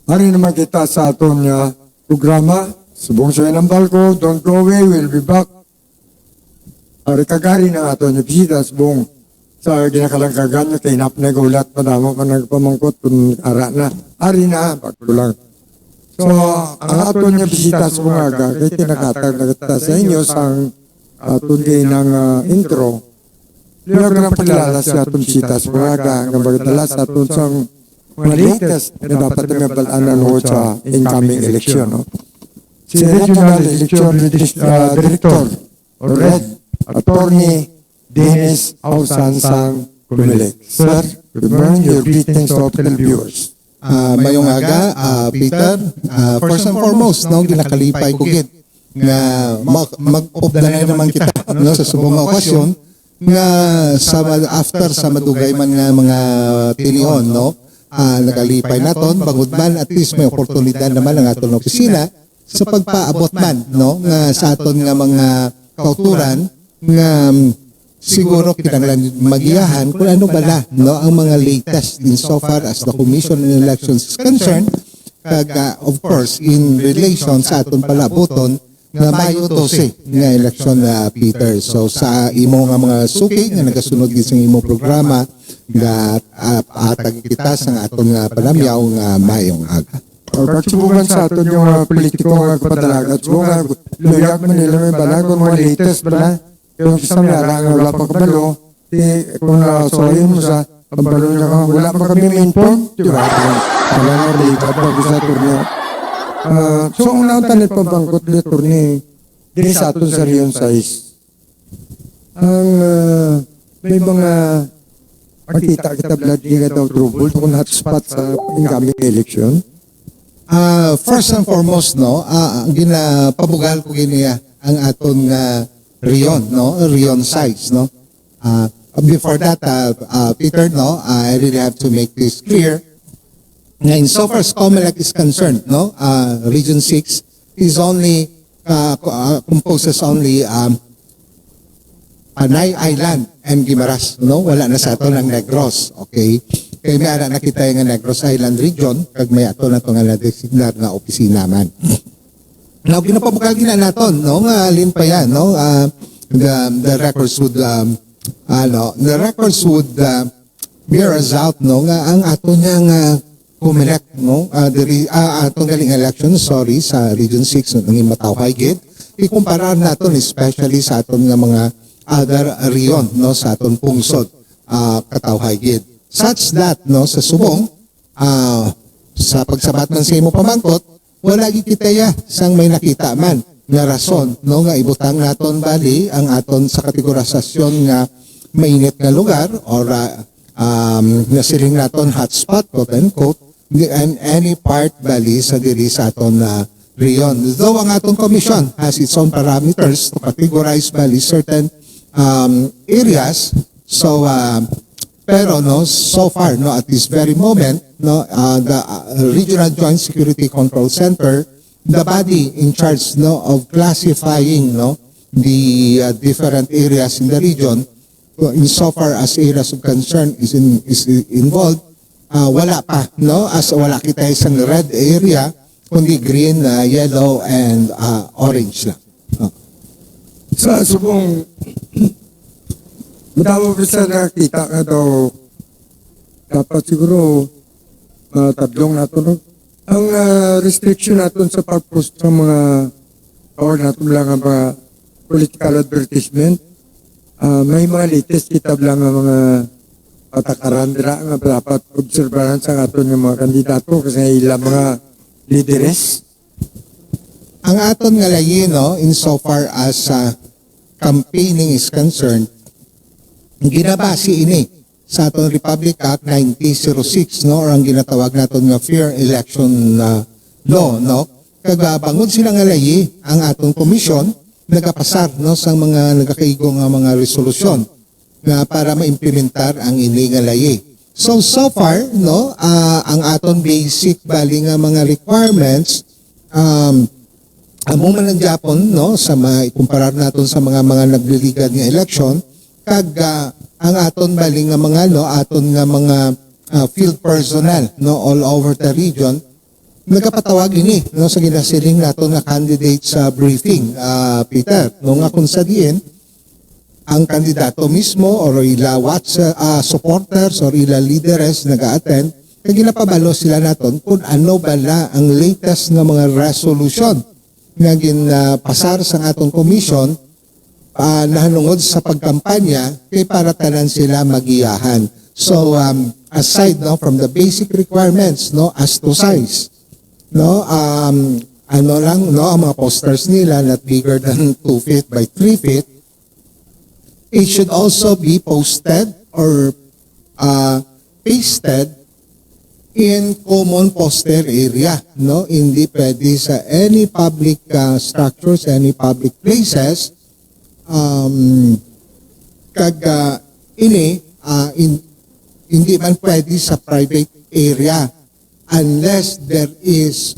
Hari naman kita sa aton nga programa, subong sa ng balko, don't go away, we'll be back. Hari kagari na aton nga bisita, subong sa ginakalangkagan nyo, kainap na gulat, padamo ka nagpamangkot, kung ara na, hari na, pagkulang. So, ang aton nga bisita sa bungaga, kaya tinakatag na kita sa inyo sang aton kayo ng intro. Liwag na pakilala sa aton bisita sa bungaga, ang bagdala sa aton sang mga latest na dapat na balaan sa incoming election. No? Si Regional Election Director o RED, Attorney Dennis Ausansang Kumilik. Sir, good morning, your greetings to all viewers. Mayong aga, Peter, first and foremost, no, ginakalipay ko gid nga mag-updanay naman kita no, sa subong okasyon nga after sa madugay man nga mga tilion, no, nagalipay naton bangod man at least may oportunidad naman ang aton opisina sa pagpaabot man, no, nga sa aton nga mga kauturan nga siguro kinanglan magiyahan kung ano bala, no, ang mga latest in so far as the Commission on Elections is concerned, kag of course in relation sa aton palaboton nga Mayo 12 nga election na Peter. So sa imo nga mga suki nga nagasunod gid sa imo programa nga atag kita sa aton nga panamyaw nga mayong aga. Pagsubukan sa aton yung politiko nga padalagat, subukan luyag man nila may bala kung mga latest bala. Yung isang yara nga wala pa kabalo, kung soyin mo sa pambalo niya ka, wala pa kami main point, di ba? Wala nga lipat pa sa turniyo. So, unang tanit pabangkot na turniyo, diri sa aton sa Rion size. Ang may mga pagkita-kita blood nga daw trouble kung hotspot sa incoming election. First and foremost, no, ang ginapabugal ko giniya ang aton Rion, no, Rion size, no. Before that, Peter, no, I really have to make this clear. In so far as COMELEC is concerned, no, Region 6 is only composes only Panay Island and Guimaras, no, wala na sa ato ng Negros, okay? Kaya may ara na kita yung Negros Island region, kag may ato na ito nga na-designar na opisina man. Now, ginapabukal din na naton, no, nga alin pa yan, no, the records would, the records would bear us out, no, nga ang ato niya nga COMELEC, no, atong galing election, sorry, sa Region 6, no, ng Matawhay gid, ikumparar naton especially sa aton nga mga other region, no, sa aton pungsod, Katawhay gid. Such that, no, sa subong, sa pagsabat man sa imo pamangkot, wala gid kita ya sang may nakita man nga rason, no, nga ibutang naton bali ang aton sa kategorisasyon nga mainit nga lugar or nasiling naton hotspot, quote unquote, and any part bali sa diri sa aton region. Though ang aton commission has its own parameters to categorize bali certain areas, so pero no, so far, no, at this very moment, no, the Regional Joint Security Control Center, the body in charge, no, of classifying, no, the different areas in the region, in so far as areas of concern is involved, wala pa, no, as wala kita isang red area, kundi green, yellow, and orange lang. Sa subong madawa ko sa nakita ka daw, dapat siguro tatlong natin. Ang restriction natin sa pag-post ng mga or natin lang ang mga political advertisement, may mga latest kitab lang ang mga patakaran dira nga dapat obserbahan sa aton ng mga kandidato kasi ilang mga leaders. Ang aton nga layi, no, in so far as campaigning is concerned, ginabasi ini sa aton Republic Act 9006, no, or ang ginatawag naton nga Fair Election Law, no. Kagabangod sila nga layi ang aton komisyon nagapasar, no, sa mga nagakaigong nga mga resolusyon nga para maimplementar ang ini nga layi. So far, no, ang aton basic bali nga mga requirements among man ng Japon, no, sa ikumparar naton sa mga nagliligad nga election, kag ang aton bali nga mga, no, aton nga mga field personnel, no, all over the region nagapatawag ini no sa ginasiling nato nga candidate sa briefing, Peter, no nga kung sa diin ang kandidato mismo or ila supporters or ila leaders nag-attend kaya ginapabalo sila naton kung ano bala ang latest nga mga resolution nga ginapasar sa atong commission nahanungod sa pagkampanya kay para tanan sila magiyahan. So aside no from the basic requirements no as to size no ano lang no ang mga posters nila not bigger than 2 feet by 3 feet, it should also be posted or pasted in common poster area, no? Hindi pwede sa any public structures, any public places. Hindi man pwede sa private area unless there is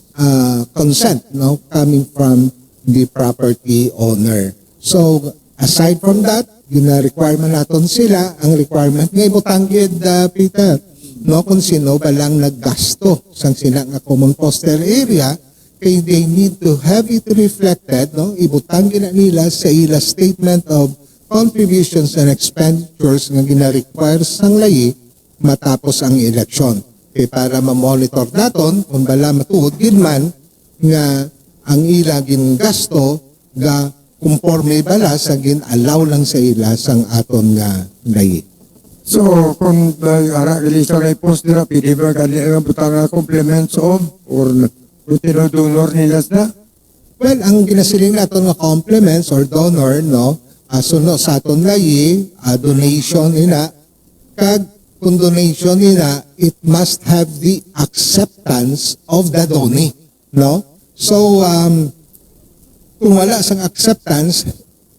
consent, no, coming from the property owner. So aside from that, yun na requirement naton sila, ang requirement nga ibutanggid, Peter, no, kung sino ba lang naggasto sang sila nga common poster area, kay they need to have it reflected, no, ibutanggid na nila sa ila statement of contributions and expenditures nga gina-require sang layi matapos ang eleksyon. Kay para ma-monitor naton kung bala matuod gid man nga ang ila gasto ga conforme bala sa gin-allow lang sa ila sang aton nga layi. So, kung ara ilisa na post nila, pwede ba kanila butang compliments of or donor nila na? Well, ang ginasiling naton nga compliments or donor, no, suno sa aton layi, donation nila, kag kung donation nila, it must have the acceptance of the donee, no? So, kung wala sang acceptance,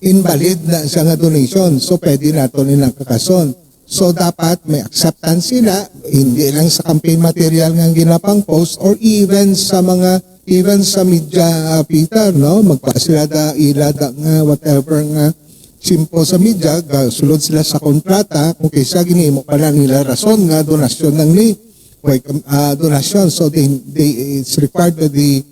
invalid na siya nga donation. So, pwede nato nilang kakason. So, dapat may acceptance sila, hindi lang sa campaign material nga ginapang post or even sa media, Peter, no? Magpa sila ilada nga whatever nga simpo sa media, sulod sila sa kontrata, kung kaysa ginimo pa na nila rason nga donasyon ng donasyon. So, it's required by the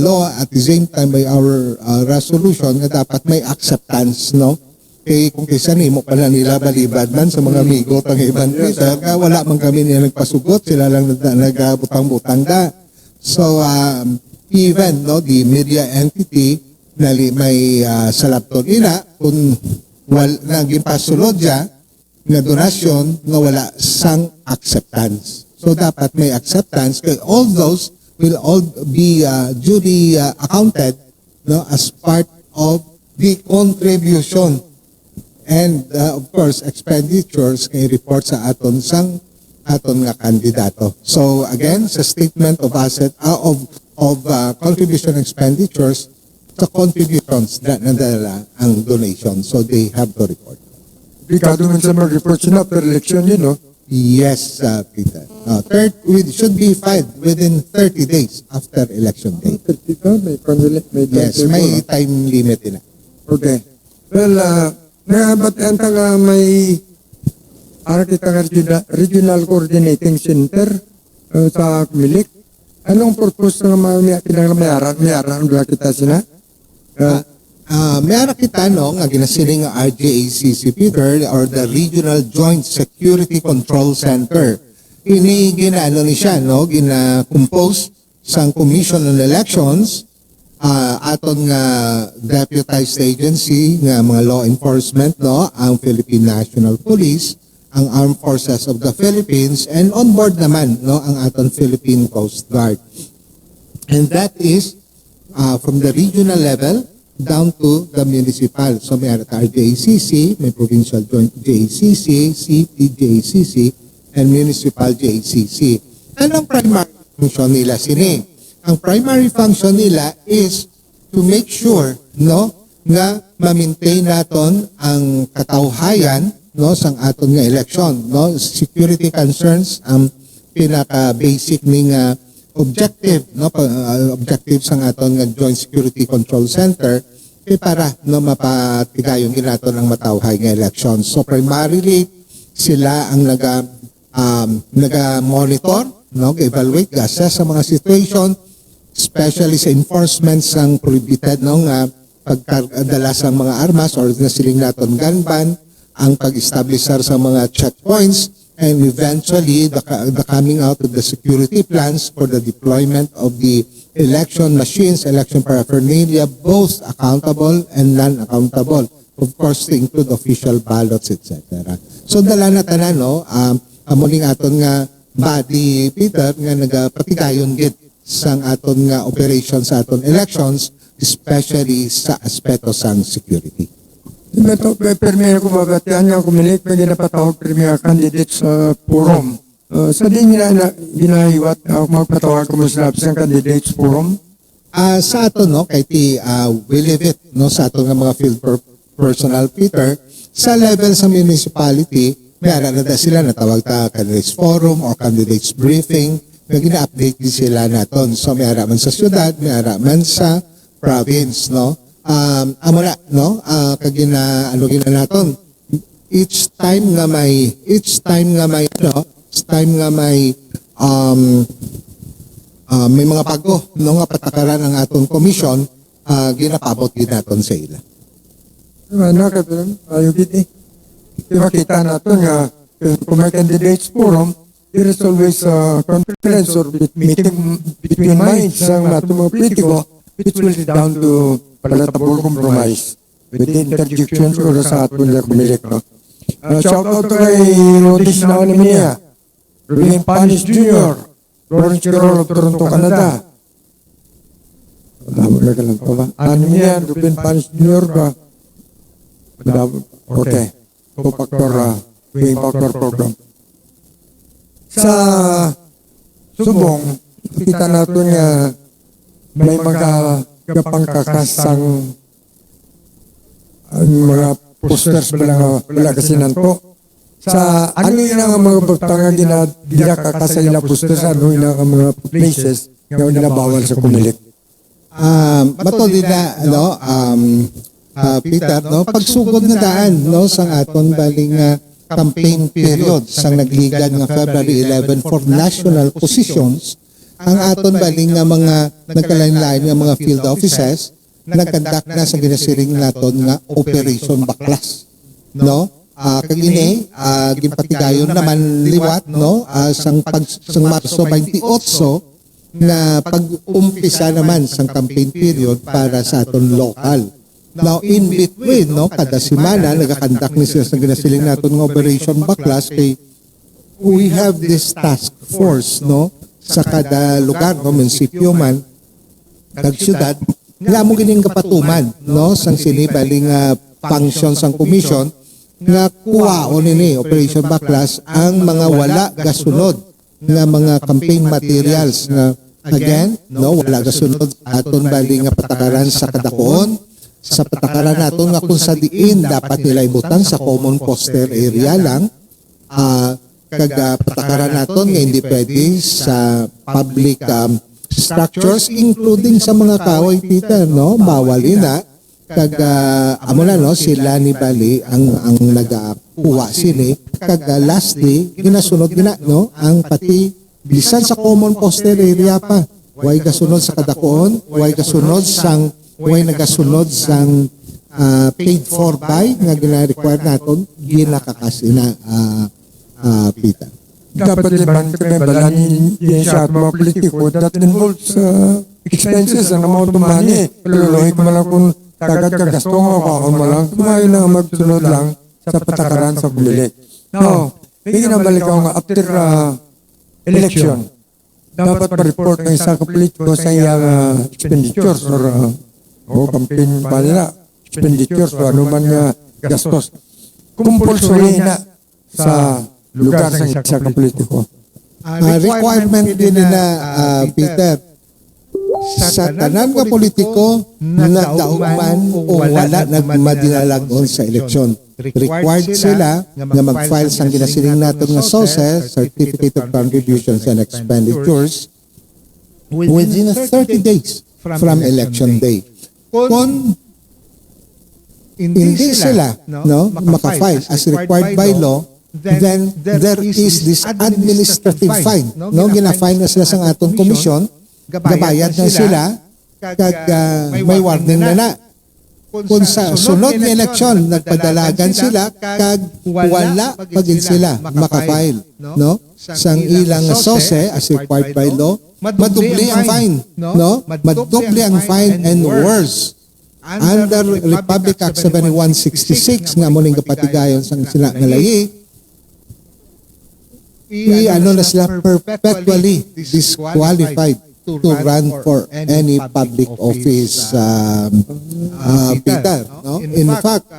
law at the same time by our resolution nga dapat may acceptance, no? Kaya kung kaysa nimo pala nila balibad man sa mga amigo tang iban Peter, wala man kami nila nagpasugot, sila lang nagbutang-butang da. So even no the media entity na may salapton nila kung naging pasulod siya nga donasyon nga wala sang acceptance. So dapat may acceptance kay all those will all be duly accounted, no, as part of the contribution and of course expenditures kay report sa aton nga kandidato. So again, sa statement of asset of contribution expenditures, sa contributions na nadala ang donation, so they have to report. Bigado man sa mga report sila per election yun, no? Yes, Peter. Should be filed within 30 days after election day. May Yes, may time limit na. Okay. Well, ba't ang taga may kita regional coordinating center sa Milik? Anong purpose ng mga may-aran kita sila? Mayroon kita no, nga ginasiling nga RJACC, Peter, or the Regional Joint Security Control Center. Ini ginano ni siya, no, gina-compose sang Commission on Elections, aton nga deputized agency nga mga law enforcement, no, ang Philippine National Police, ang Armed Forces of the Philippines, and on board naman, no, ang aton Philippine Coast Guard. And that is from the regional level down to the municipal. So may RJACC, may provincial joint JACC, city JACC, and municipal JACC. Anong primary function nila sini? Ang primary function nila is to make sure, no, nga ma-maintain naton ang katawhayan, no, sang aton nga election, no, security concerns ang pinaka-basic ning objective, no, objective sang aton nga Joint Security Control Center para no mapatigayon ginaton ang matawhay nga election. So primarily sila ang naga-monitor, no, evaluate, assess sa mga situation especially sa enforcement sang prohibited no nga pagkadala sa mga armas or na siling naton gun ban, ang pag-establish sa mga checkpoints, and eventually the coming out of the security plans for the deployment of the election machines, election paraphernalia, both accountable and non-accountable. Of course, to include official ballots, etc. So dala na tanan no, amuling aton nga body Peter nga nagapatigayon gid sang aton nga operation sa aton elections, especially sa aspeto sang security. Ito, permiya ko babatian niya kumilik na ginapatawag permiya candidate sa forum. Sa din ginahiwat magpatawag ko sa candidates forum. Sa aton no kay ti we live it no sa aton nga mga field personnel Peter sa level sa municipality mayara na sila natawag ta candidates forum or candidates briefing nga gina-update din sila naton. So mayara man sa syudad, mayara man sa province no. Amo na no kagina ano gina naton each time nga may may mga bago no nga patakaran ng aton commission ginapabot gid naton sa ila. Nakapin, ayaw giti. Makita natin nga kung may candidates forum, there is always a conference or meeting between minds ng ating mga politiko which will lead down to palatable compromise with the interjections ko sa atin na kumilik. Shout out to kay Rodis na Olimia, Ruben Panis Jr., Lawrence Carroll of Toronto, Canada. Wala ka lang pa ba? Olimia, Ruben Panis Jr. ba? Okay. Wing Factor Program. Sa subong, kita natin nga may mga kapangkakasang mga posters wala kasi nanto. Sa ano yun ang mga pagtangan gina kakasay na posters, ano yun ang mga places nga nila bawal sa kumilik. Bato din na, no, Peter, no, pagsugod na daan, no, sang aton baling campaign period, sang nagligan nga February 11 for national positions, ang aton baling nga mga nagkalain-lain nga mga field offices, nagkandak na sa ginasiring naton nga Operation Baklas, no? Kagini, ginpatigayon naman liwat, no, sang Marso 28, na pag-umpisa naman sang campaign period para sa aton local. Now, in between, no, kada semana, nagakandak ni sila sa ginasiling natin ng Operation Baklas kay we have this task force, no, sa kada lugar, no, munisipyo man, kag-syudad, nga mo gining kapatuman, no, sang sinibaling function sang commission, nga kuwaon ni Operation Baklas ang mga wala gasunod nga mga campaign materials na again, no, wala gasunod aton baling nga patakaran sa kadakoon, sa patakaran naton nga kung sa diin dapat nila ibutan sa common poster area lang, kag patakaran naton nga hindi pwede sa public structures including sa mga kahoy Peter, no, bawal na kag amo na no sila ni Bali ang nagakuha sini kag lastly ginasunod gina no ang pati bisan sa common poster area pa way gasunod sa kadakoon, way gasunod sang way nagasunod sang paid for by nga gina-require naton ginakakasina Peter. Dapat ibang balanin din siya at mga politiko that involves expenses ang amount of money. Luluhin ko lang kung tagad ka gastong o kakon mo lang, tumayo lang magsunod lang sa patakaran sa pumili. Now, may ginabalik ako nga after election, dapat pa-report ng isang politiko sa iyang expenditures or campaign pa nila, expenditures o ano man nga gastos. Compulsory na sa lugar sa isang politiko. Requirement din nila Peter sa tanan nga politiko na dauman o wala nagmadinalagon sa eleksyon. Required sila nga mag-file sang ginasiling natin nga SOSE, Certificate of Contributions and Expenditures, within 30 days from election day. Kung hindi sila no, maka-file as required by law, then there is this administrative fine. No, gina-fine na sila sa atong komisyon gabayad na sila, kag may warning na kung sa sunod nga eleksyon nagpadalagan sila kag wala pagin sila makafile no sang ilang sose as required by law, madubli ang fine no, madubli ang fine, and worse under Republic Act 7166 nga muling kapatigayon sang sila nga layi, ano na sila perpetually disqualified to run for any public office, Peter. No? In fact,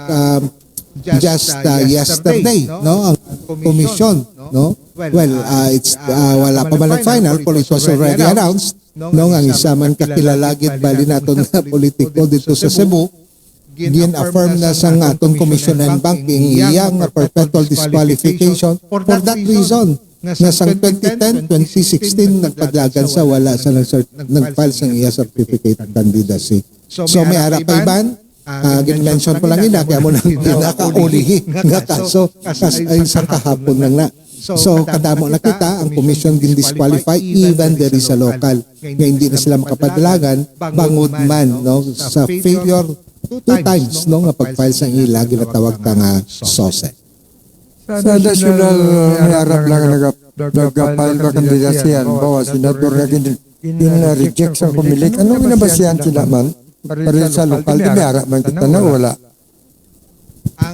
just yesterday, no, ang commission, no, well, it's wala pa man ang final, but it was already announced, no, ang isa man kakilalagit bali naton nga politiko dito sa Cebu, gin-affirm na sa aton Commission on Banking iyang perpetual disqualification for that reason. Na sang 2010, 2016 nagpadlagan sa wala sa nag-file sang iya certificate of candidacy. So may harap pa iban, gin-mention ko lang ina kaya mo nang pinakaulihi nga kaso ay isang kahapon lang na. So kadamo na kita ang commission gin-disqualify even there is a local nga hindi na sila makapadlagan bangod man no sa failure two times no nga pag-file sang ila ginatawag ta nga SOSE. Sa national harap lang nagapal ka kandidasiyan, bawa senador na reject sa kumilik. Anong inabasihan sila man? Para sa lokal, di may harap man kita na wala.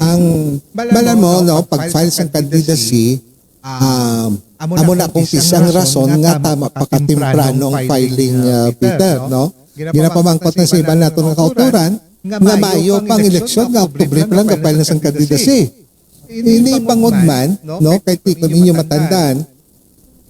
Ang balan mo, no, pag-file sa candidacy, amo na kung isang rason nga tama pakatimprano ang filing, Peter, no? Ginapamangkot na sa iba nato ng kauturan, nga maayo pang eleksyon, nga Oktubre pa lang kapile na sa candidacy. Ini pangod man, no, kay tikon ninyo matandaan,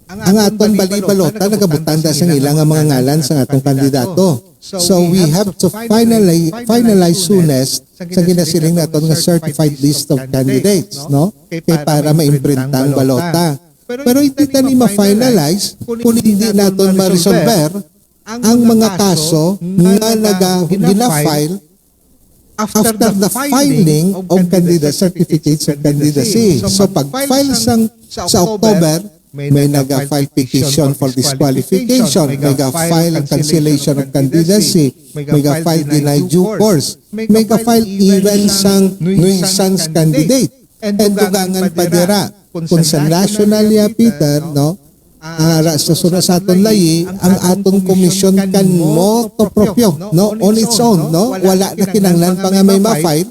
ang aton balibalota nagabutanda sa ilang mga ngalan sa atong kandidato. So we have to finalize soonest sa ginasiling naton nga certified list of candidates, no? Kay para ma-imprinta ang balota. Pero hindi ta ni ma-finalize kung hindi naton ma-resolver ang mga kaso nga gina-file after the filing of candidate certificates of candidacy. So pag-file sa October, may nag-file petition for disqualification, may nag-file cancellation of candidacy, may nag-file denied due course, may nag-file even sang nuisance candidate. And dugangan pa dira, kung sa national ya, Peter, no, sa sunod sa aton layi, ang aton komisyon kan mo to propyo, no, on its own, no, wala na kinanglan pa nga may ma-file,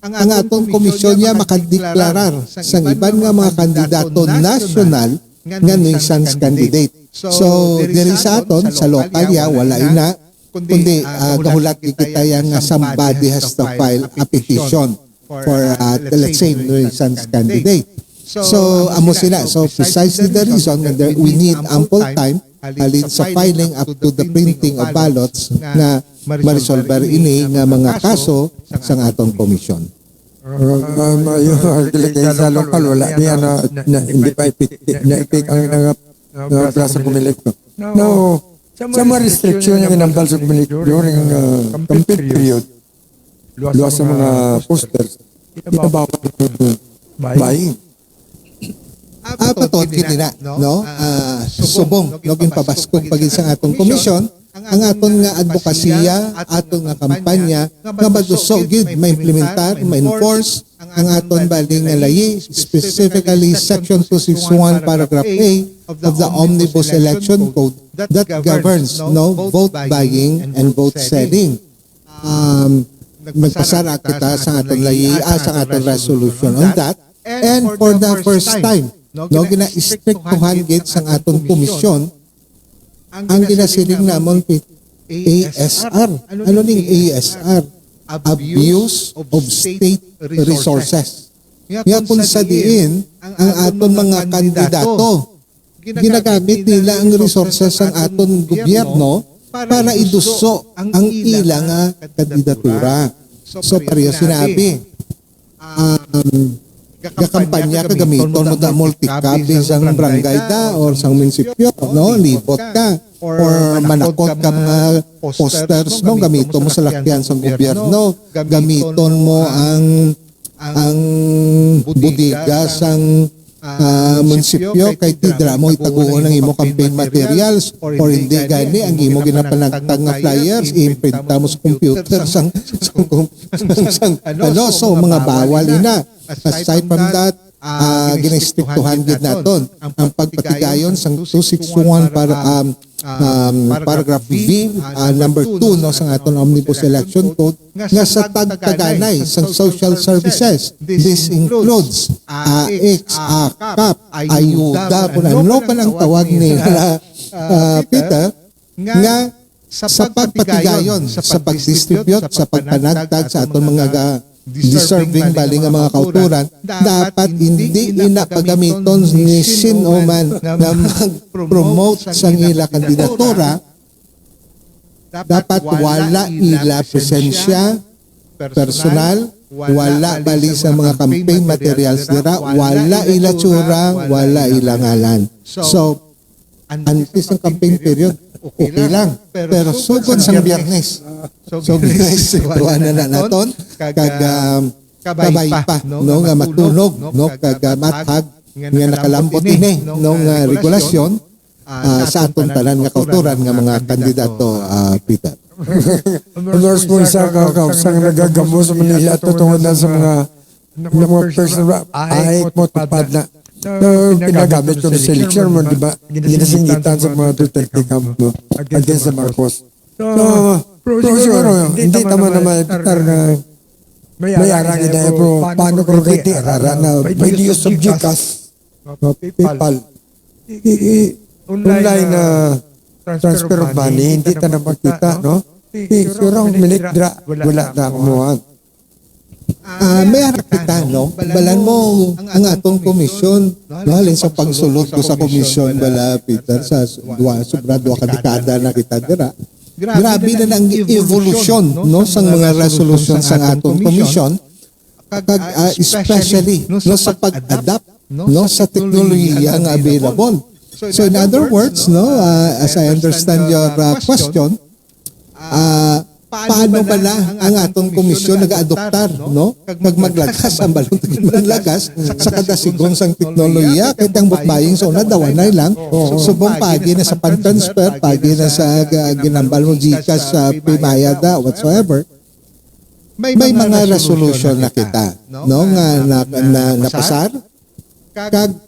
ang aton komisyon niya makadeklarar sa iban nga mga kandidato national nga nuisance candidate. So, diri sa aton, sa lokal ya, wala ina, kundi gahulat kita yang somebody has to file a petition for, let's say, nuisance candidate. So, amo sila. So, precisely the reason that we need ample time halin sa filing up to the printing of ballots na ma-resolver ini nga mga kaso sa atong komisyon. Yung artilikay sa lokal, wala niya na hindi pa na-ipik ang klasa kumilik. No, sa mga restriction yung inambal sa kumilik during campaign period, luwas sa mga posters, itabawal buying. Patod kini na, no? Subong, login pabaskog pagin sa atong komisyon, ang aton nga advokasya, aton nga kampanya, nga maduso gid ma-implementar, ma-enforce ang aton baling nga layi, specifically Section 261, Paragraph A of the Omnibus Election Code that governs, no, vote buying and vote selling. Magpasara kita sa aton layi, sa aton resolution on that, and for the first time, no, gina-strictuhan gid sang aton komisyon ang ginasiling namon ASR. Ano ning ASR? Abuse of State Resources. Nga kung sa diin, ang aton mga kandidato, ginagamit nila ang resources ng aton gobyerno para iduso ang ilang kandidatura. So, pareho sinabi, kampanya ka gamiton mo da multi-cab sang barangay da or sang munisipyo, no, libot ka or manakot ka mga posters mo, gamiton mo sa lakyan sang gobyerno, gamiton mo ang budiga sang munisipyo kay tidra mo itaguon ang imo campaign materials or hindi gani ang imo ginapanagtag nga flyers imprinta mo sa computer sang ano so mga bawal ina. Aside from that, ginastriktuhan gid naton ang pagpatigayon sang 261 para paragraph V number 2 no sang aton Omnibus Election Code nga sa tagtaganay sang social services. This includes AX, AKAP, ayuda po na ano pa ang tawag ni Peter nga sa pagpatigayon, sa pagdistribute, sa pagpanagtag sa aton mga deserving bali nga mga kauturan, dapat hindi inapagamiton ni sino man na mag-promote sa ila kandidatura. Dapat wala ila presensya personal, wala bali sa mga campaign materials nila, wala ila tsura, wala ila ngalan. So, antes ng campaign period, okay lang. Pero sugod sa Biyernes. So, Biyernes, tuwa na naton, kabay pa, no, nga matunog, no, mathag, nga nakalambot ini, no, nga regulasyon, sa atong tanan nga kauturan nga mga kandidato, Peter. Honors po isa sang nagagamo sa Manila tungod na sa mga personal ay mo tapad na pinagamit ko sa election mo, di ba? Ginasingitan sa mga Duterte camp mo against sa Marcos. Pero siguro, hindi tama na maipitar na may arang ina pero paano ko kay Tirara na may Diyos subjectas PayPal online na transfer of money, hindi ta na makita, no? Siguro ang minitra, wala na kumuha. May harap kita, no? Balan mo ang atong komisyon. Halin sa pagsulot ko sa komisyon, bala, Peter, sa sobra 2 kadekada na kita dira. Grabe na ang evolution, no? Sa mga resolution sa atong komisyon, especially, no? Sa pag-adapt, no? Sa teknolohiya nga available. So in other words, no? As I understand your question, paano ba na ang atong komisyon nag-adoptar, no? Pag maglagas ang balon maglagas sa kada sigon sang teknolohiya kay tang butbaying sa una dawanay lang subong pagi na sa pan-transfer, pagi na sa ginambal mo GCash sa Pimayada whatsoever. May mga resolution na kita, no, nga napasar kag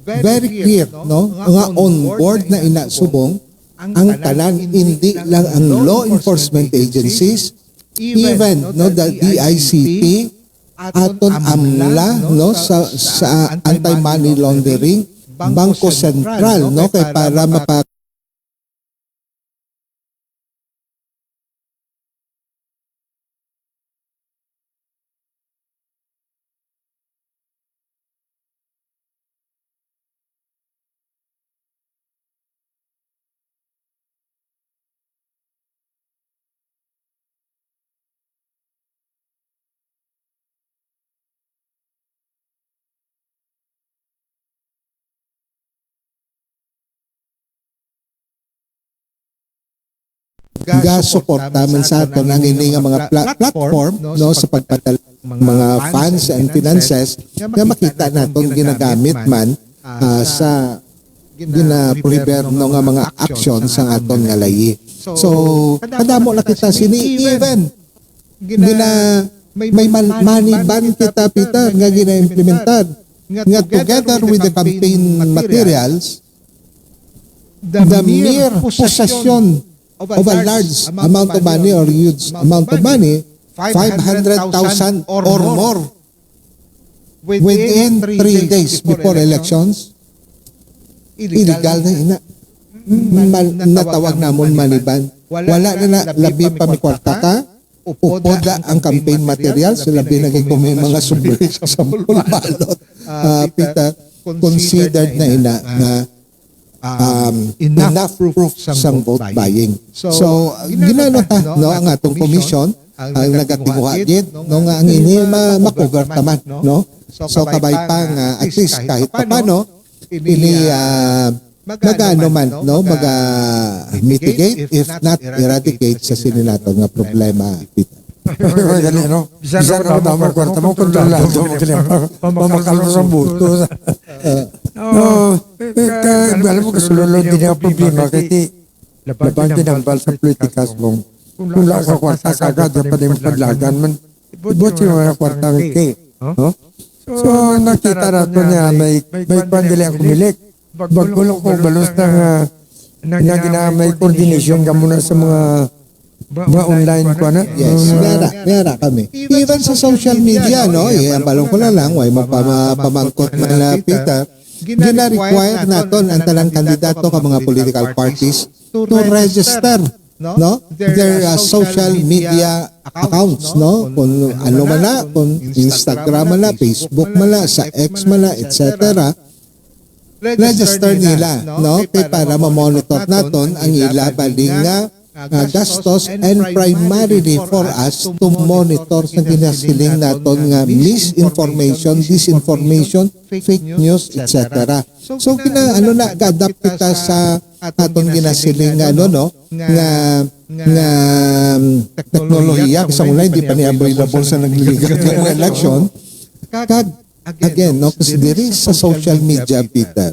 very clear, no, nga on board na inasubong ang tanan, hindi lang ang law enforcement agencies, even no the DICT, aton AMLA, no, sa anti-money laundering, Bangko Sentral, no, kay para suporta man sa aton ang ini nga mga platform, no, sa pagpatal mga funds and finances nga makita naton ginagamit man sa gina-prepare no nga mga action sa aton nga layi. So kadamo na kita sini even may money ban kita Peter nga gina-implementar nga together with the campaign materials, the mere possession of a large amount of money or huge amount of money, 500,000 or more within 3 days before elections, illegal na ina. Natawag namon maniban. Wala na labi pa mi kwarta ka, upoda ang campaign materials, labi na kay kung may mga sobre sa sampul balot. Pita, considered na ina na enough proof sang vote buying. So ginano ta, no, ang atong komisyon ang nagatinguha gid, no, nga ang ini ma-cover taman, no. So kabay pa nga at least kahit paano ini magano man, no, mitigate if not eradicate sa sininato nga problema, Peter. Gali, no? Bisan ako damang kwarta mo, kung lalado mo kanya, pamakal mo sa buto. Alam mo, kasulunod din ang problema, kasi labang tinambal sa politikas mo. Kung wala ka kwarta, sagad, pa din padlagan man. Ibot yung mga kwarta kay. So, nakita nato niya, may pandili ang kumilik. Bagulong ko, balos na ginamay coordination ka muna sa mga online ko na. Yes, meron kami. Even sa social media, no? Ang balong ko na lang, way mapamangkot man na Peter, gina-require naton ang talang kandidato ka mga political parties to register, no? Their social media accounts, no? Kung ano man na, kung Instagram man na, Facebook man na, sa X man na, etc. Register nila, no? Kaya para ma-monitor naton ang ila baling nga gastos and primarily for us to monitor sa ginasiling naton nga misinformation, disinformation, fake news, etc. So ga-adapt kita sa aton ginasiling no nga teknolohiya kasi mula hindi pa niya available sa nagliligad ng election. Again, no, kasi diri sa social media, Peter,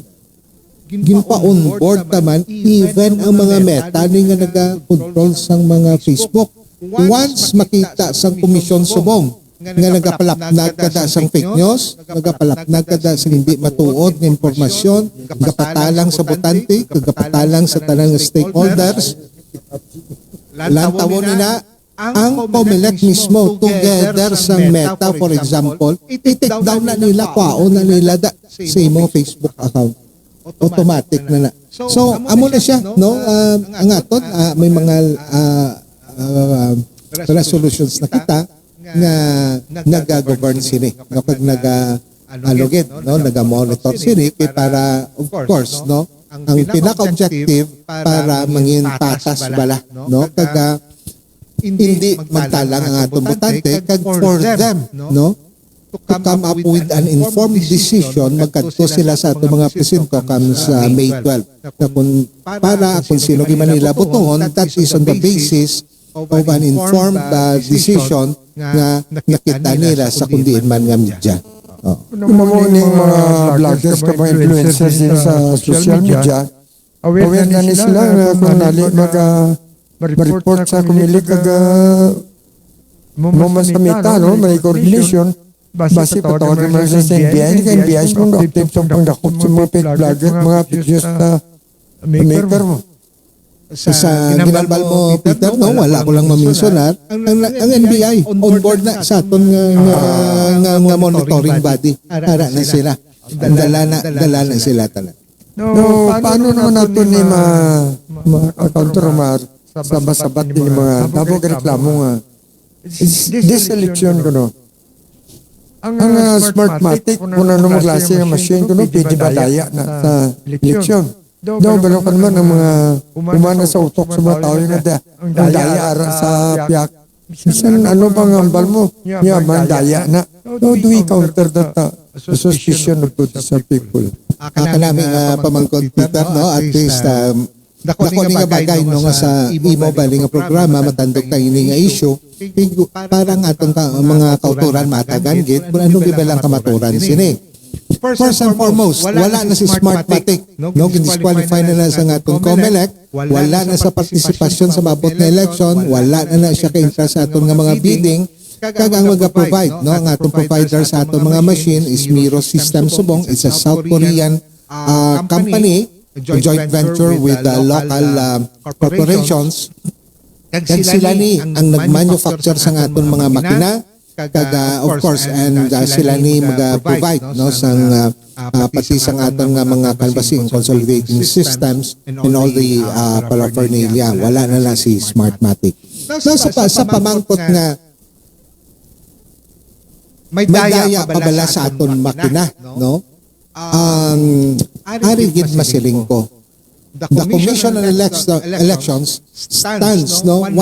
ginpa-on board naman even ang mga meta ni nga naga-control sang mga Facebook. Once makita sang komisyon subong nga nagapalapnag kada sang fake news, nagapalapnag kada sang hindi matuod nga impormasyon, nagapatalang sa botante, nagapatalang sa tanang stakeholders, lantawon nila ang Comelec mismo together sa Meta, for example, i-take down na nila, kwaon na nila sa imong Facebook account. Automatic na. So, amo na siya, no? Ang aton, may mga resolutions na kita na nag-govern sini. Kapag nag-alogate, no? Nag-monitor sini, para, of course, no? Ang pinaka-objective para mangin patas bala, no? Kaga hindi magtalang ang atong botante kag for them, no, to come up with an informed decision magkadto sila sa atong mga presinto kam sa May 12 na kung sino gi man nila botohon, that is on the basis of an informed decision na nakita nila sa kundiin man nga media. Mamuning mga vloggers ka mga influencers din sa social media, aware na ni sila kung nali ma-report sa kumilig kag mo sa meta, no? May coordination. Basi patawagin mo sa NBI, kaya NBI mong active sa pangdakop sa mga pet vlogger, mga videos na maker mo. Sa ginambal mo, Peter, no? Wala ko lang maminsonar. Ang NBI, on board na sa aton nga monitoring body. Para na sila. Dala na sila talaga. No, paano naman natin ni ma-counter sabat-sabat din mga dabo reklamo nga. This election ko no. Ang Smartmatic, kung ano maglasi ng machine ko no, pwede ba daya na sa election. Daw, balo ka naman ang mga umana sa utok sa mga tao yung ang daya ara sa piyak. Minsan ano bang ambal mo? Yeah, man daya na. How do we counter that suspicion of some people? Aka namin pamangkot, Peter, no? At least, dako nga bagay no nga sa imo bali nga programa matandog kay ini nga issue parang atong mga kauturan matagan gid kung ano gyud lang kamaturan sini. First and foremost, wala na si Smartmatic, no, disqualify na sa atong Comelec, wala na sa partisipasyon sa mabot na election, wala na siya kay interest sa atong nga mga bidding. Kag ang mag-provide, no, ang atong provider sa atong mga machine is Miro System Subong. It's a South Korean company, a joint venture with local corporations. Kag sila ni ang nag-manufacture sa aton mga makina, kag of course and sila ni mag-provide no sang pati sa aton nga mga canvassing consolidating systems and all the paraphernalia. Wala na si Smartmatic. So sa pamangkot nga may daya pabala sa aton makina, no? Ari gid masiling ko. The Commission on Elections stands, no, 101%,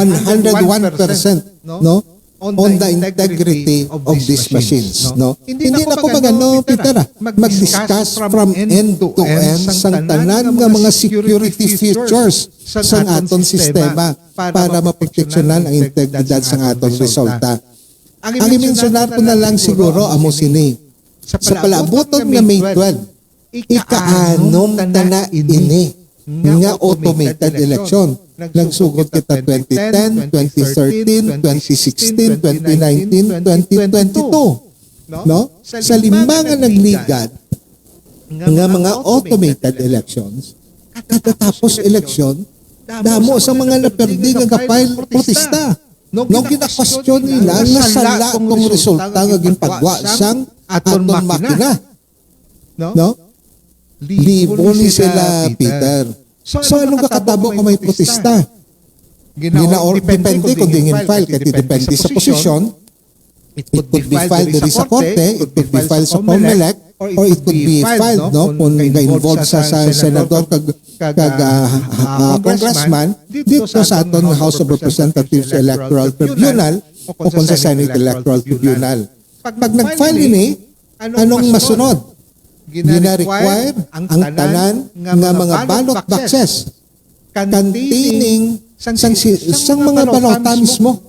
no, on the integrity of these machines, no? Hindi na ko magano, Peter, mag-discuss from end to end sang tanan nga mga security features sa aton sistema para maproteksyonan ang integridad sa aton resulta. Ang imensionar ko na lang siguro amo sini. Sa palabuton nga May 12, ikaanom na ini nga automated election. Nagsugod kita 2010, 2013, 2016, 2019, 2022. No? Sa lima nga nagligad nga mga automated elections, katatapos election, damo sa mga naperdi nga kapile protesta. No gina-question nila nga sala tong resulta nga ginpagwa sang aton makina. No? Libo ni sila, Peter. So anong kakatabo kung may protesta? Depende kung dingin file, kaya depende sa posisyon. It could be filed diri sa korte, it could be filed sa COMELEC, or it could be filed, no, kung ga-involved sa senador congressman dito sa aton House of Representatives Electoral Tribunal o kung sa Senate Electoral Tribunal. Pag nag-file ini, anong masunod? Gina-require ang tanan nga mga ballot boxes containing sang mga balota mismo.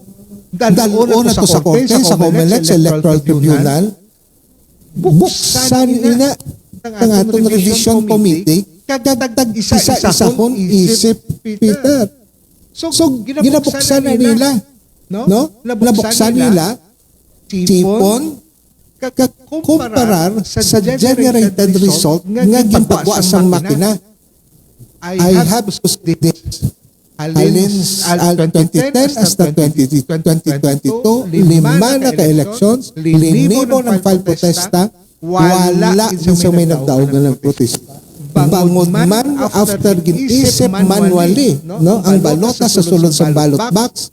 Dalon na to sa korte, sa COMELEC, sa Electoral Tribunal. Buksan ina ang aton revision committee kagdag isa-isahon isip, Peter. So ginabuksan na nila, no? Nabuksan nila tipon kumparar sa generated result nga ginpagwa sang makina. I have this Alins 2010 hasta 2022, lima na ka-elections, linibo ng file protesta, wala sa may nagdaog na ng protesta. Bangod man after ginisip manually, no, ang balota sa sulod sa ballot box,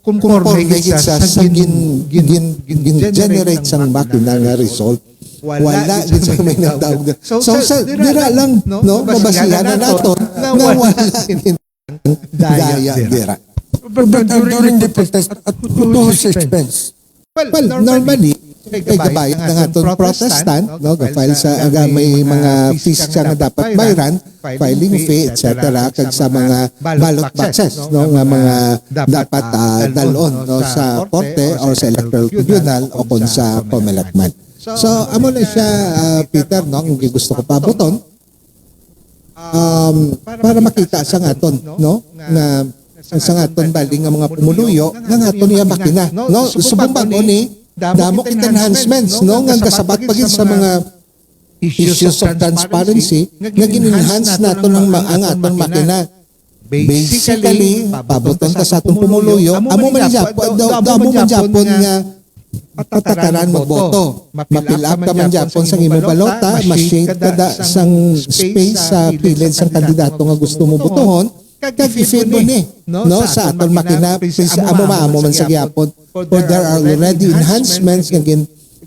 conforme sa gin-generate sang makina nga result, wala din sa may nagdaog. So sa dira lang, no, mabasihan na nato nga wala din daya dira. But during the protest, at whose expense? Well, normally, kay kabayad ng aton protestant, no, ka-file sa may mga fees siya nga dapat bayaran, filing fee, etc. kag sa mga ballot boxes, no, nga mga dapat dalon, no, sa korte or sa electoral tribunal o kung sa COMELEC man. So, amo na siya, Peter, no, ang gusto ko pabuton, para makita sa aton, no, nga sa aton bali nga mga pumuluyo nga aton niya makina, no, subong bago ni damo kit enhancements, no, nga kasabat pagin sa mga issues of transparency nga gin-enhance naton ang aton makina. Basically, pabuton ka sa atong pumuluyo, amo man Japon nga patataran mo boto. Mapil up ka man Japon sa imong balota, ma-shade kada sang space sa pilid sang kandidato nga gusto mo botohon, kag i-feed mo ni, no, sa aton makina, amo man sa Japon. For there are already enhancements nga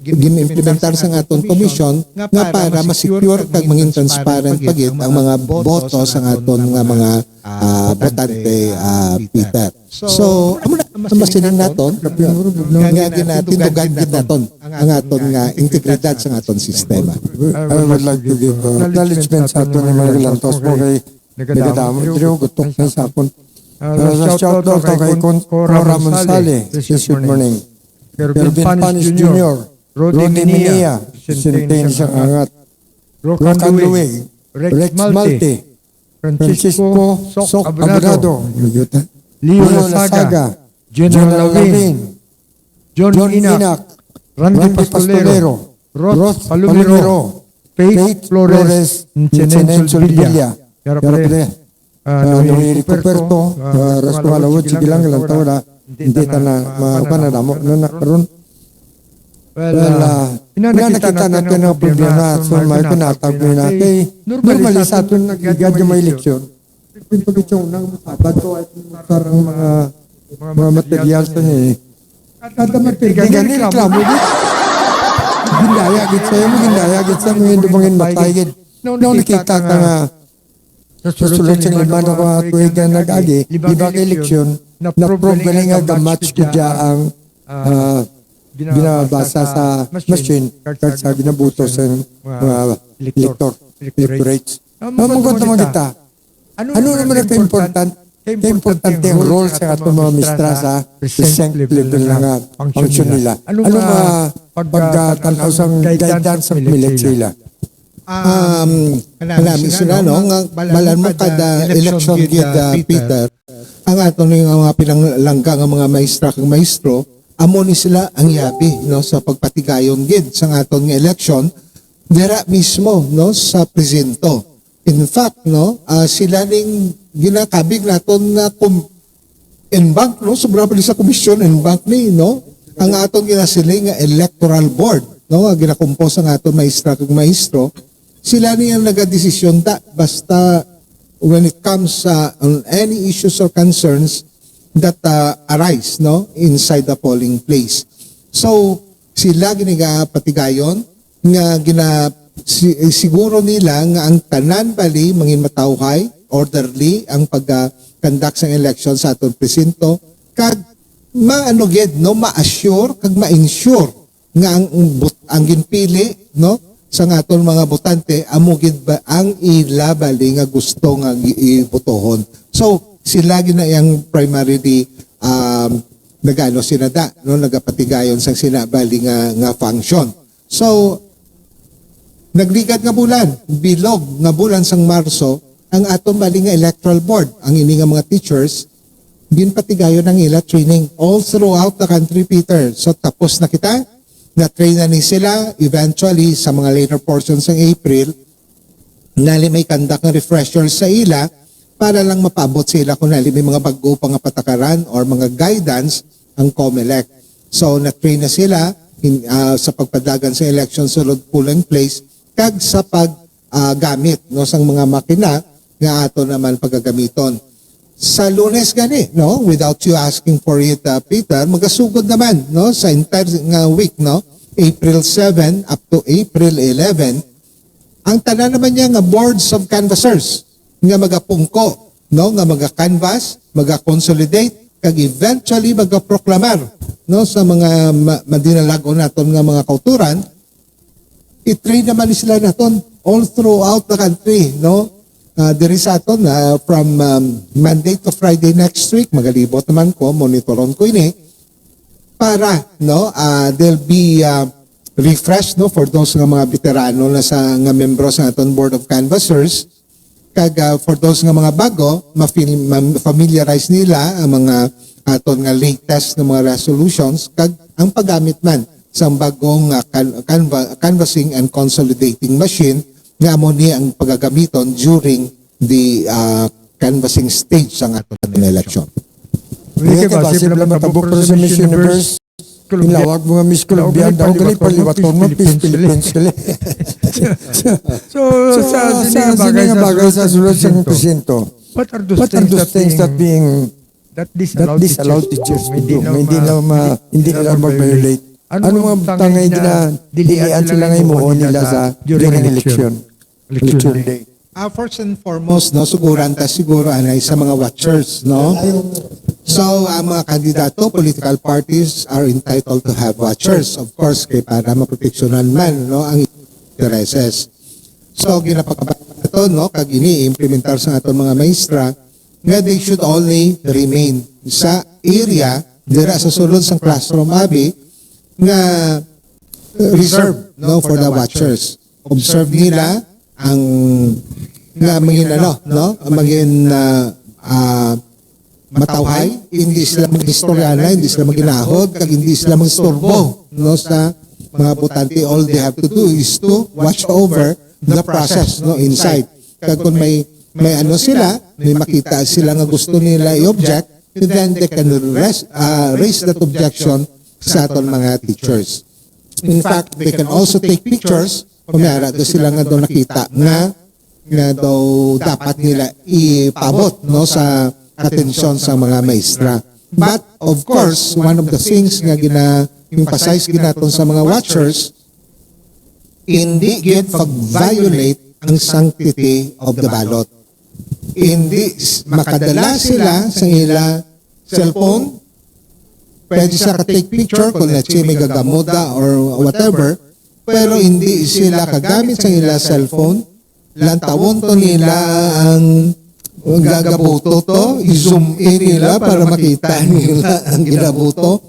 gin-implementar sa aton komisyon nga para ma-secure kag maging transparent pagit ang mga boto sa aton nga mga botante, Peter. So, amo na masilin naton nga ginatindugad gid naton ang aton nga integridad sa aton sistema. I would like to give acknowledgement sa aton mga galantos mo kay nagadamo diri gutok na sa akon. Shout out kay Cora Monsale this morning. Kervin Panis Jr., Rodi Minia, Sintain sa angat, Rocan Luwig, Rex Malte, Francisco Sok Abrado, Leo Lasaga, General Lavin, John Inac, Randy Pastolero, Ross Palumero, Faith Flores, Chenenzo Villa, Noy Ricoperto, Rasto Halawad, Sigilang, Lantawala, hindi ta na mapanadamo na nakaroon. Nakita natin ang problema at may pinatag na kay normally sa atin nagigad yung may eleksyon. Pagkitsong nang masabad ko ay sarang mga material sa niya. Kada material nga reklamo dit. Gindaya git sa iyo, gindaya git sa mga dumangin matay git. Noong nakita ka nga Sa sulod sa lima na mga tuig na nag-agi, libang eleksyon, na-prove galing nga match ko dya ang binabasa sa machine kag sa ginabuto sa mga electorates. Mamugot naman kita. Ano naman ang important? Importante ang role sa atong mga mistra sa present level nga function nila. Ano nga pagkatanaw sa guidance sa milit sila? Kanami sila, no? Malan mo kada election gid Peter, ang aton nga mga pinanglangga nga mga maestra kag maestro, amo ni sila ang yabi, no, sa pagpatigayon gid sa aton nga election dira mismo, no, sa presinto. In fact, no, sila ning ginakabig naton na bank, no, sobra pa sa komisyon bank ni, no, ang aton ginasiling nga electoral board, no, nga ginakompose ang aton maestra kag maestro. Sila niyang nagadesisyon ta basta when it comes on any issues or concerns that arise, no, inside the polling place. So sila ginigapatigayon nga siguro nila nga ang tanan bali mangin matawhay, orderly ang pagkandak sa election sa aton presinto kag maano gid, no, ma-assure kag ma-ensure nga ang ginpili, no, sa aton mga botante amo gid ba ang ilabali nga gusto nga ibotohon. So sila ginayang primarily nagano sinada, no, nagapatigayon sa sinabali nga function. So nagligad nga bulan, bilog nga bulan sang Marso, ang aton bali nga electoral board, ang ini nga mga teachers ginpatigayon ang ila training all throughout the country, Peter. So tapos na kita, na-train na ni sila eventually sa mga later portions ng April, nali may kandak na refresher sa ila para lang mapabot sila kung nali may mga bago pang patakaran or mga guidance ang COMELEC. So na-train na sila sa pagpadagan sa election sulod polling place kag sa paggamit, no, sang mga makina nga ato naman pagagamiton. Sa Lunes gani, no, without you asking for it, Peter, magasugod naman, no, sa entire nga week, no, April 7 up to April 11, ang tanan naman niya nga boards of canvassers nga magapungko, no, nga maga-canvas, maga-consolidate, kag eventually maga-proklamar, no, sa mga madinalago naton nga mga kauturan. I-train naman sila naton all throughout the country, no. There is aton from Monday to Friday next week, magalibot naman ko, monitoron ko ini, para, no, they'll be refreshed, no, for those nga mga veterano na sa nga membro sa aton Board of Canvassers, kag for those nga mga bago, ma-familiarize nila ang mga aton nga latest nga mga resolutions, kag ang paggamit man sa bagong canvassing and consolidating machine nga amo ni ang pagagamiton during the canvassing stage sa aton election. Hindi ka ba, simple lang matabok sa Miss Universe, inlawag mo nga Miss Columbia, daw gali paliwaton mo, Philippines gali. So, sa sini nga bagay sa sulod sa presinto, what are those things that being that disallowed teachers to do? Hindi nila mag-violate. Ano mga tangay na dilian sila ngayon mo nila sa during election day? First and foremost, no, siguro anay sa mga watchers, no. So ang mga kandidato, political parties are entitled to have watchers, of course, kay para maproteksyonan man, no, ang intereses. So ginapakabata to, no, kag ini-implementar sa aton mga maestra nga they should only remain sa area dira sa sulod sang classroom abi nga reserve, no, for the watchers. Observe nila ang nga maging maging matawhay, hindi sila mag-istoryana, hindi sila maginahod, kag hindi sila mag-istorbo, no, sa mga botante. All they have to do is to watch over the process, no, inside. Kag kung may ano sila, may makita sila nga gusto nila i-object, then they can raise that objection sa aton mga teachers. In fact, they can also take pictures kung meron sila nga daw nakita nga daw dapat nila ipabot, no, sa atensyon sa mga maestra. But of course, one of the things nga gina-emphasize ginaton sa mga watchers, hindi gid pag-violate ang sanctity of the ballot. hindi makadala sila sa ila cellphone. Pwede siya ka-take picture kung let's say may gagamuda or whatever, pero hindi sila kagamit sa ila cellphone. Lantawon to nila ang gagabuto to, i-zoom in nila para makita nila ang ginabuto.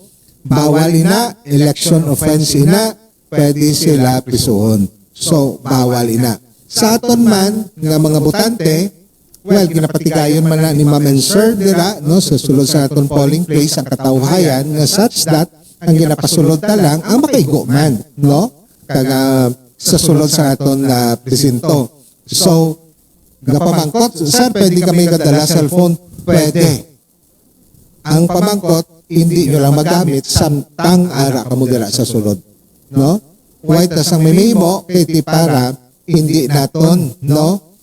Bawal ina, election offense ina, pwede sila prisuhon. So, bawal ina. Sa aton man, nga mga botante, well, ginapatigayon man na ni Ma'am and Sir dira, no, sa sulod sa aton polling place, ang katawhayan, nga such that, ang ginapasulod ta lang, ang makaigo man, no? Kaga sa sulod sa aton presinto. So, gapamangkot, saan pwede kami kadala cellphone? Pwede. Ang pamangkot, hindi nyo lang magamit, samtang ara ka mo dira sa sulod. No? White tas ang memo, kiti para hindi naton, no?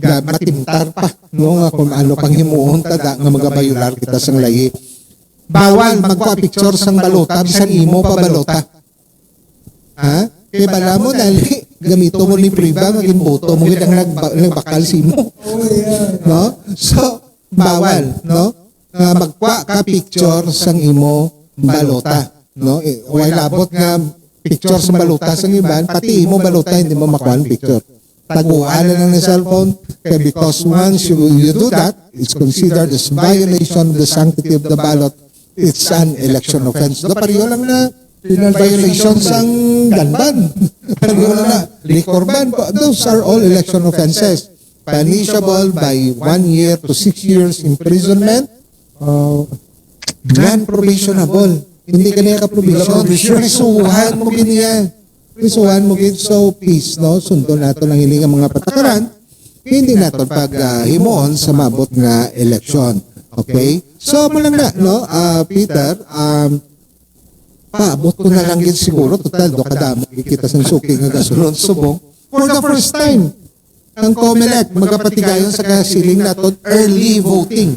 Matimtar pa, no? Nga kung ano pang himuon tada, nga magabayular kita sang layi. Bawal magpa-picture sang balota, bisan imo pa balota. Ha? Kaya bala mo, dali, gamito mo ni Priva, maging boto mo, ang nagbakal si mo. No? So, bawal, no? Magkwa ka picture sang imo balota, no? Way labot nga picture sa balota sang iban, pati imo balota hindi mo makuha ang picture. Taguan na lang ng cellphone, kaya because once you do that, it's considered as violation of the sanctity of the ballot. It's an election offense. Do pariyo lang na penal violation sang ganban. Pariyo lang na liquor ban. Those are all election offenses. Punishable by 1 year to 6 years imprisonment. Non-probationable. Hindi ka niya ka-probation. Prisuhan mo giniya. Prisuhan mo giniya. So, please, no? Sundo nato lang hiling ang mga patakaran. Hindi nato pag-himoon sa mabot nga election. Okay? So, mo lang na, no? Peter, paabot ko na lang yun siguro. Total, do kadamo. Kita sa suki nga gasulon subong. For the first time, ang COMELEC, magapatigayon sa kasiling nato, early voting.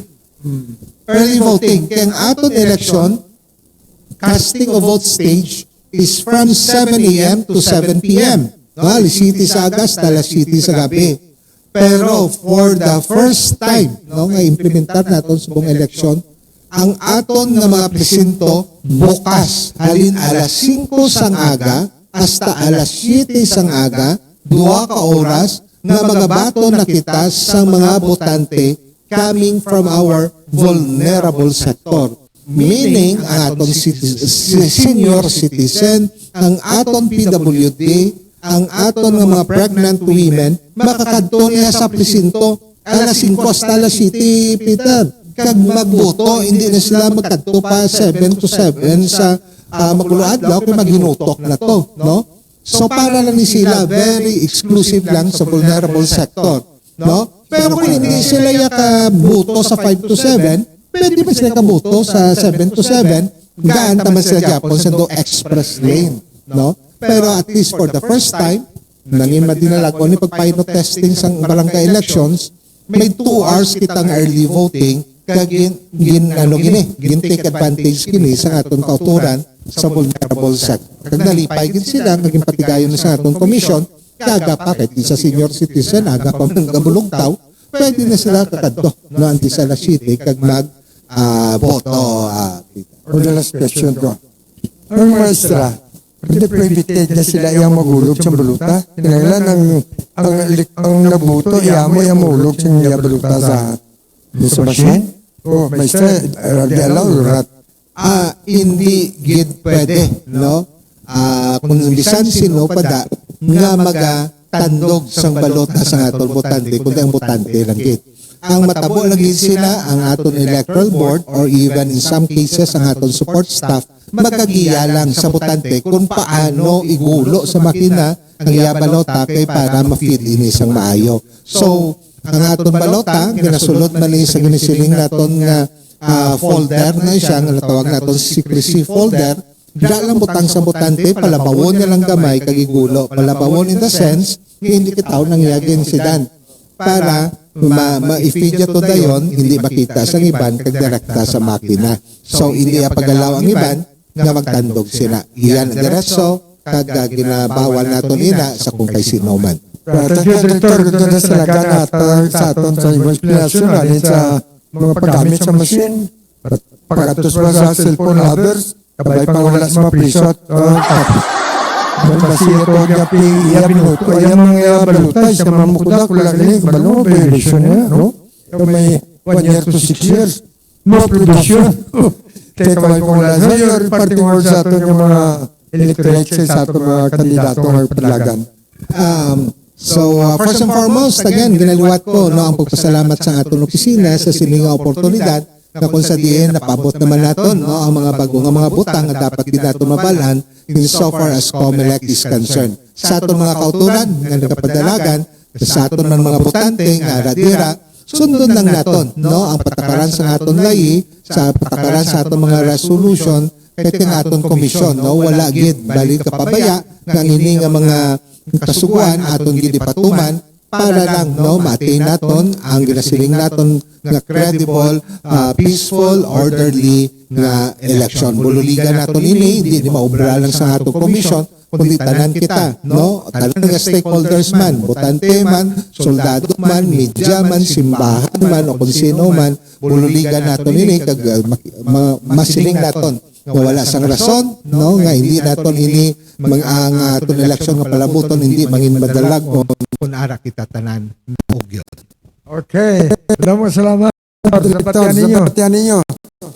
Early voting. Kaya ang aton election, casting of vote stage is from 7 a.m. to 7 p.m. No, alas 7 sa agas, alas 7 sa gabi. Pero for the first time, no, nga implementar natin sa buong election, ang aton nga mga presinto bukas, halin alas 5 sang aga, hasta alas 7 sang aga, 2 ka oras, nga magabato na kita sa mga botante coming from our vulnerable sector. Meaning, ang atong senior citizen, ang aton PWD, ang aton ng mga pregnant women, makakadto niya sa presinto, alas 5 hasta alas 7, Peter. Kag magboto, hindi na sila magkadto pa 7 to 7 sa maguluadlaw, kung maghinutok na to, no? So, para lang ni sila, very exclusive lang sa vulnerable sector, no? Pero kung hindi sila kabuto sa 5 to 7, pwede pa sila kabuto sa 7 to 7, gaan naman sila Japon sa do express lane, no? Pero at least for the first time, nangin madinalago ni pag-pilot testing sa barangay elections, may 2 hours kitang early voting, kag take advantage kini sa atong kauturan sa vulnerable sector. Kag nalipay gid sila, naging patigayon sa atong commission, kaga pa kahit sa senior citizen, aga pa man gabulog tao, pwede na sila kakadto no anti sa city kag mag boto. For the last question ko, ang maestra, pwede prohibited na sila yung magulog sa baluta? Tinanglan ang nabuto, iyamo yung mahulog sa baluta sa machine? O maestra, di allow rat? Hindi gid pwede, no? Kung bisan sino pada nga magatandog sang balota sa atong botante, kundi ang botante lang gid. Ang matabo lang gid sila ang aton electoral board or even in some cases ang aton support staff magagiya lang sa botante kung paano igulo sa makina ang iya balota kay para ma-feed ini sang maayo. So, ang aton balota ginasulod man ni sa ginisiling naton nga folder na siya nga tawag naton secrecy folder. Dalang butang sa botante, palabawon niya lang gamay, kagigulo. Palabawon in the sense, hindi kitaw nang yagin sidan. Para ma-feed niya to dayon, hindi makita sa iban, kag direkta sa makina. So, hindi apagalaw ang iban, nga magtandog sila. Iyan ang diretso, kag ginabawal nato nila sa kung kay sino man. Thank you, Director. Ito na sila gana at sa aton sa imong explanation alin sa mga paggamit sa machine. Pagatos ba sa cellphone others, kabay pang wala sa mga prisot. Kasi ito ang iya binuto, iya mga balutay sa mga mukuda, kulang ini, kabalo, violation niya, no? May 1 year to 6 years. No production. Kaya kabay pang wala. So, yung parting word sa ato yung mga electorates sa ato mga kandidato ng padlagan. First and foremost, again, ginaliwat ko ang pagpasalamat sa atong opisina sa sining nga oportunidad na kung sa diin napabot naman naton ang mga bagong mga butang na dapat din nato mabalan in so far as COMELEC is concerned. Sa atong mga kauturan nga nagapadalagan, sa atong mga butante nga radira, sundon lang naton ang patakaran sa aton layi, sa patakaran sa atong mga resolution, kaya nga atong komisyon, wala gid balik kapabaya nga ini nga mga kasuguan aton gidipatuman para lang ma-attain naton ang ginasiling naton nga credible, peaceful, orderly nga election. Bululigan naton ini, hindi maubra lang sa atong komisyon, kundi tanan kita, tanan nga stakeholders man, botante man, soldado man, media man, simbahan man, o kung sino man, bululigan naton ini, masiling naton nga wala sang rason, nga hindi naton ini ang aton eleksyon nga palabuton, hindi mangin madalag kung ara kita tanan ugyo. Okay. Salamat. Director, Zapatian ninyo.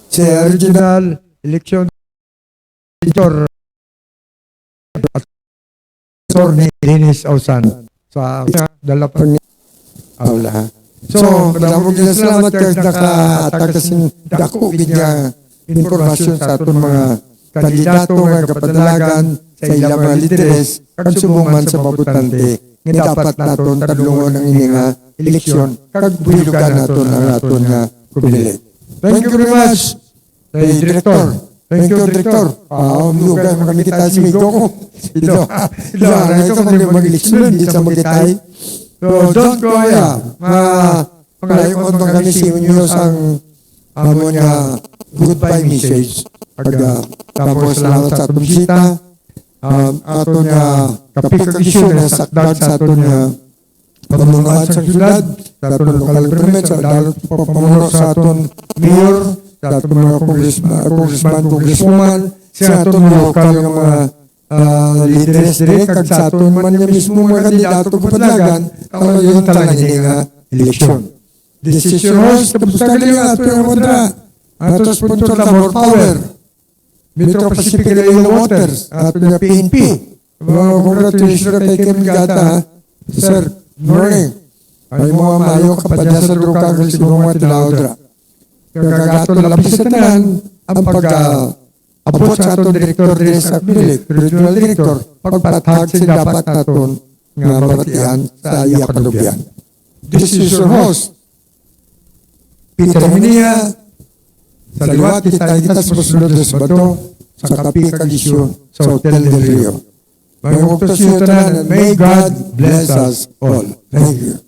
Si original election editor ni Dennis Ausan sa dalapan aula. So, kadamo gina salamat kay nakatakasin dako gid informasyon sa atong mga kandidato nga kapadalagan sa ilang mga lideres kag subuman sa mabutante nga dapat naton tadlungon ang ini nga eleksyon kag buhilugan naton ang aton nga kubilit. Thank you very much, Director. Thank you, Director. Lugar mo kami kita si Migo ko. Ito, mag-eleksyon, hindi sa magkitay. So, don't go ya. Pangalayo ko itong kami si Munoz ang amon nga goodbye message. Tapos salamat sa atong bisita. Aton nga kapikagisyon na sakdag sa aton nga pamunuan sa syudad, sa aton local government, sa pamunuan sa aton mayor, sa aton mga congresswoman, sa aton mga lokal nga mga leaders dire, kag sa aton man nga mismo mga kandidato kapadlagan, ang yung talang hindi nga eleksyon. Decision host, tapos tagali nga ato yung modra, ato sponsor na More Power, Metro Pacific Rail Waters, ato nga PNP. Congratulations kay Kim Gata, sir. Morning. Ay mga mayo kapadya sa druka ng siguro mga tinawdra. Kagato na lapis sa tanan ang pag-abot sa atong Director din sa Bilik, Regional Director, pagpatag sa dapat naton nga mabatian sa iya kalubyan. This is your host, Peter Minia, sa liwat kita sa Basunod sa Bato, sa Kapikagisyon, sa Hotel del Rio. May utos nyo tanan, and may God bless us all. Thank you.